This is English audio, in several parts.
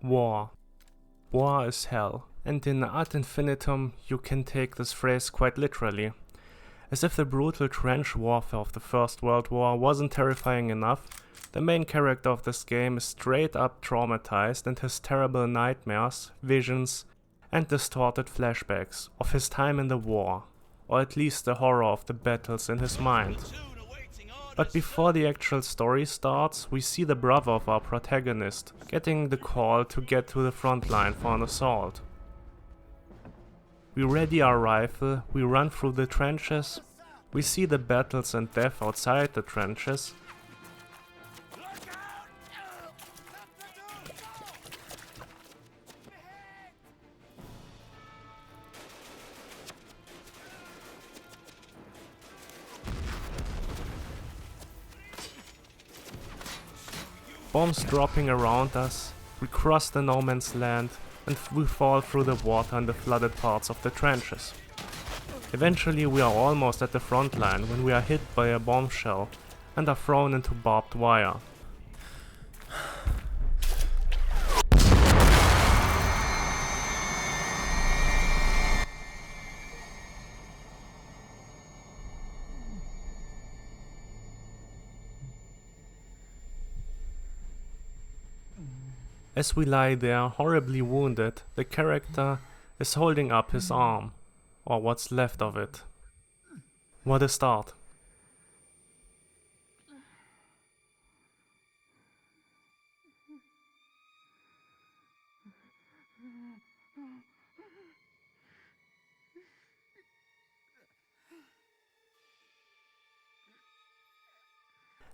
War. War is hell, and in Ad Infinitum you can take this phrase quite literally. As if the brutal trench warfare of the First World War wasn't terrifying enough, the main character of this game is straight up traumatized and has terrible nightmares, visions, and distorted flashbacks of his time in the war, or at least the horror of the battles in his mind. But before the actual story starts, we see the brother of our protagonist getting the call to get to the front line for an assault. We ready our rifle, we run through the trenches, we see the battles and death outside the trenches. Bombs dropping around us, we cross the no man's land, and we fall through the water in the flooded parts of the trenches. Eventually we are almost at the front line when we are hit by a bombshell and are thrown into barbed wire. As we lie there, horribly wounded, the character is holding up his arm, or what's left of it. What a start.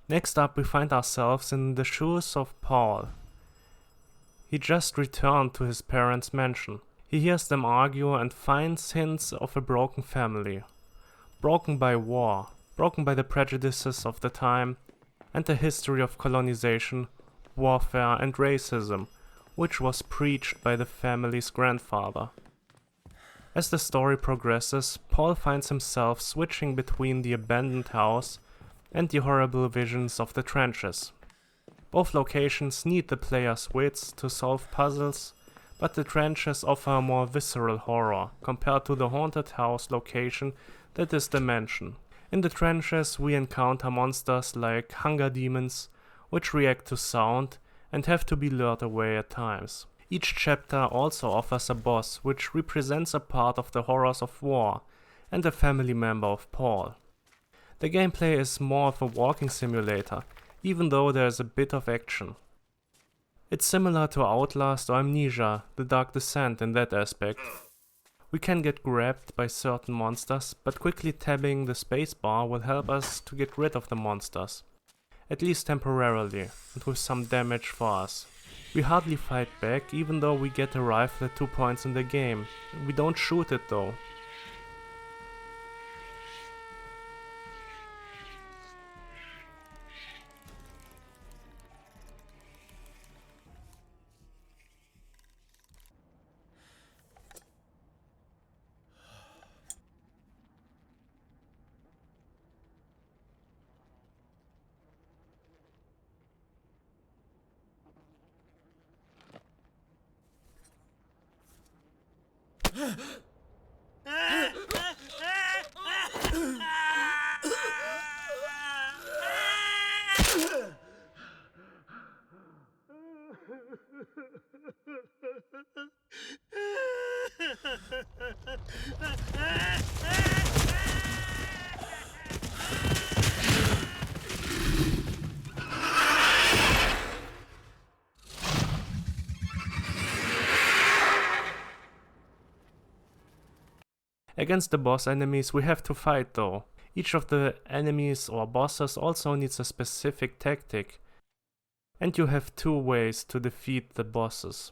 Next up we find ourselves in the shoes of Paul. He just returned to his parents' mansion. He hears them argue and finds hints of a broken family. Broken by war, broken by the prejudices of the time, and the history of colonization, warfare and racism, which was preached by the family's grandfather. As the story progresses, Paul finds himself switching between the abandoned house and the horrible visions of the trenches. Both locations need the player's wits to solve puzzles, but the trenches offer a more visceral horror compared to the haunted house location that is the mansion. In the trenches we encounter monsters like hunger demons, which react to sound and have to be lured away at times. Each chapter also offers a boss which represents a part of the horrors of war and a family member of Paul. The gameplay is more of a walking simulator, even though there is a bit of action. It's similar to Outlast or Amnesia, The Dark Descent in that aspect. We can get grabbed by certain monsters, but quickly tabbing the spacebar will help us to get rid of the monsters. At least temporarily, and with some damage for us. We hardly fight back, even though we get a rifle at 2 points in the game. We don't shoot it though. Against the boss enemies we have to fight though. Each of the enemies or bosses also needs a specific tactic, and you have 2 ways to defeat the bosses.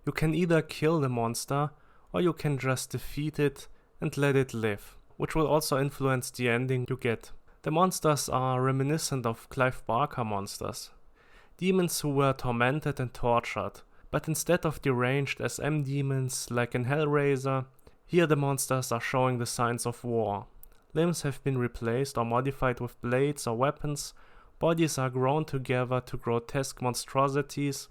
You can either kill the monster, or you can just defeat it and let it live, which will also influence the ending you get. The monsters are reminiscent of Clive Barker monsters, demons who were tormented and tortured, but instead of deranged SM demons like in Hellraiser, here the monsters are showing the signs of war. Limbs have been replaced or modified with blades or weapons, bodies are grown together to grotesque monstrosities,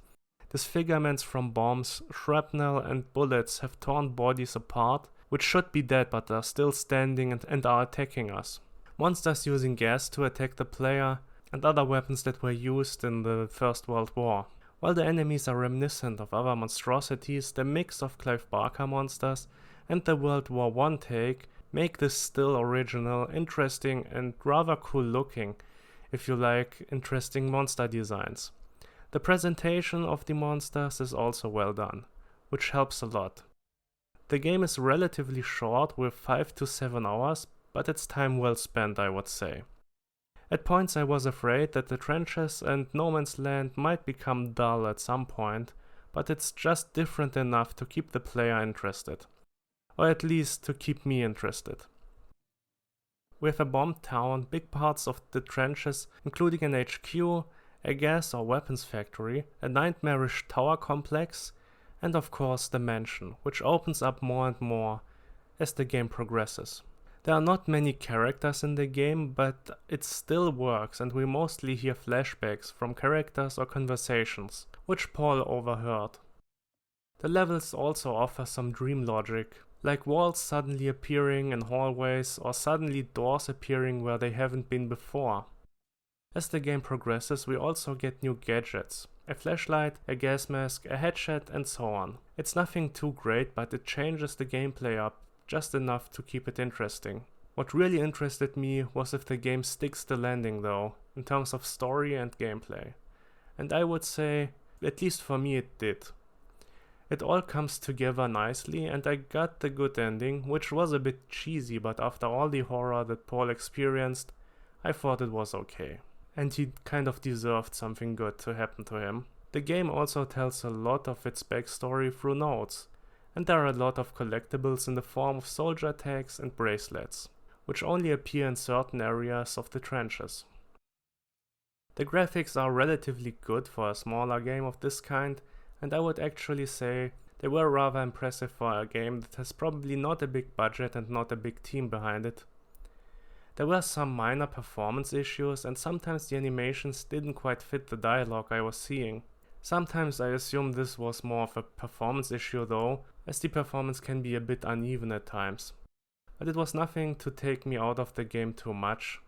Disfigurements from bombs, shrapnel and bullets have torn bodies apart, which should be dead but are still standing and are attacking us. Monsters using gas to attack the player, and other weapons that were used in the First World War. While the enemies are reminiscent of other monstrosities, the mix of Clive Barker monsters and the World War I take make this still original, interesting and rather cool looking, if you like interesting monster designs. The presentation of the monsters is also well done, which helps a lot. The game is relatively short with 5 to 7 hours, but it's time well spent, I would say. At points I was afraid that the trenches and no man's land might become dull at some point, but it's just different enough to keep the player interested. Or at least to keep me interested. With a bombed town, big parts of the trenches, including an HQ, a gas or weapons factory, a nightmarish tower complex, and of course the mansion, which opens up more and more as the game progresses. There are not many characters in the game, but it still works and we mostly hear flashbacks from characters or conversations, which Paul overheard. The levels also offer some dream logic, like walls suddenly appearing in hallways or suddenly doors appearing where they haven't been before. As the game progresses, we also get new gadgets. A flashlight, a gas mask, a headset and so on. It's nothing too great, but it changes the gameplay up just enough to keep it interesting. What really interested me was if the game sticks the landing though, in terms of story and gameplay. And I would say, at least for me it did. It all comes together nicely and I got the good ending, which was a bit cheesy, but after all the horror that Paul experienced, I thought it was okay. And he kind of deserved something good to happen to him. The game also tells a lot of its backstory through notes, and there are a lot of collectibles in the form of soldier tags and bracelets, which only appear in certain areas of the trenches. The graphics are relatively good for a smaller game of this kind, and I would actually say they were rather impressive for a game that has probably not a big budget and not a big team behind it. There were some minor performance issues and sometimes the animations didn't quite fit the dialogue I was seeing. Sometimes I assume this was more of a performance issue though, as the performance can be a bit uneven at times. But it was nothing to take me out of the game too much.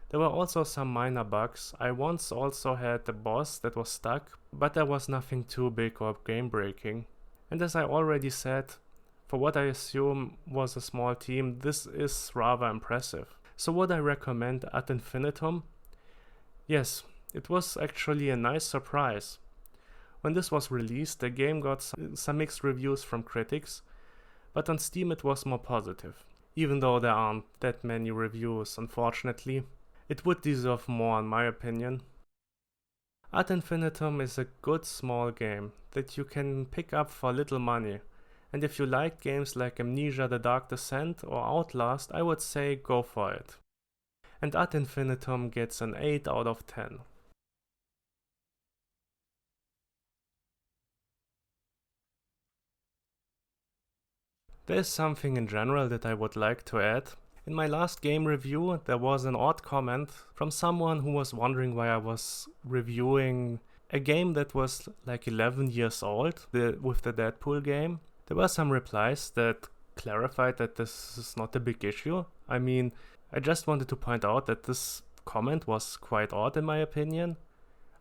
There were also some minor bugs. I once also had a boss that was stuck, but there was nothing too big or game breaking. And as I already said, for what I assume was a small team, this is rather impressive. So would I recommend Ad Infinitum? Yes, it was actually a nice surprise. When this was released, the game got some mixed reviews from critics, but on Steam it was more positive. Even though there aren't that many reviews, unfortunately. It would deserve more in my opinion. Ad Infinitum is a good small game that you can pick up for little money. And if you like games like Amnesia: The Dark Descent or Outlast, I would say go for it. And Ad Infinitum gets an 8 out of 10. There is something in general that I would like to add. In my last game review, there was an odd comment from someone who was wondering why I was reviewing a game that was like 11 years old, with the Deadpool game. There were some replies that clarified that this is not a big issue. I mean, I just wanted to point out that this comment was quite odd in my opinion.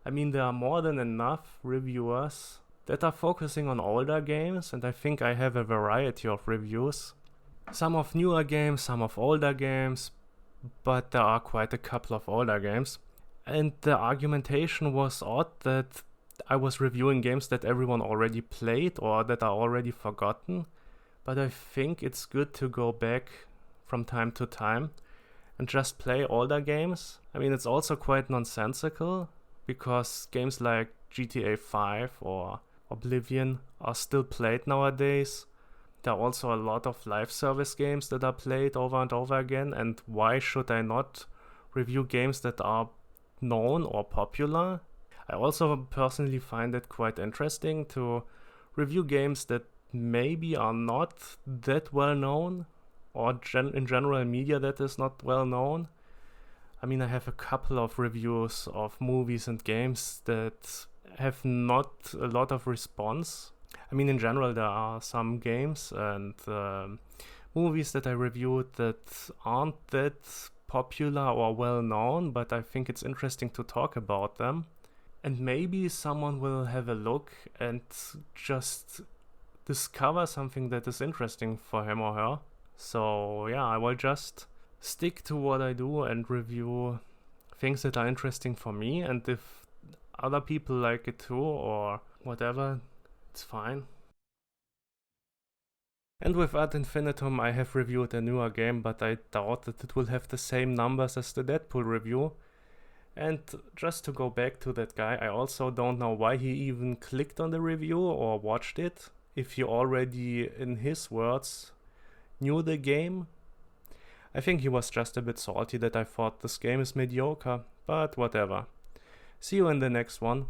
I mean, there are more than enough reviewers that are focusing on older games, and I think I have a variety of reviews. Some of newer games, some of older games, but there are quite a couple of older games. And the argumentation was odd that I was reviewing games that everyone already played or that are already forgotten. But I think it's good to go back from time to time and just play older games. I mean, it's also quite nonsensical because games like GTA 5 or Oblivion are still played nowadays. There are also a lot of live service games that are played over and over again, and why should I not review games that are known or popular? I also personally find it quite interesting to review games that maybe are not that well known, or in general media that is not well known. I mean, I have a couple of reviews of movies and games that have not a lot of response. I mean, in general, there are some games and movies that I reviewed that aren't that popular or well known, but I think it's interesting to talk about them. And maybe someone will have a look and just discover something that is interesting for him or her. So yeah, I will just stick to what I do and review things that are interesting for me, and if other people like it too or whatever, it's fine. And with Ad Infinitum I have reviewed a newer game, but I doubt that it will have the same numbers as the Deadpool review. And just to go back to that guy, I also don't know why he even clicked on the review or watched it, if he already, in his words, knew the game. I think he was just a bit salty that I thought this game is mediocre, but whatever. See you in the next one.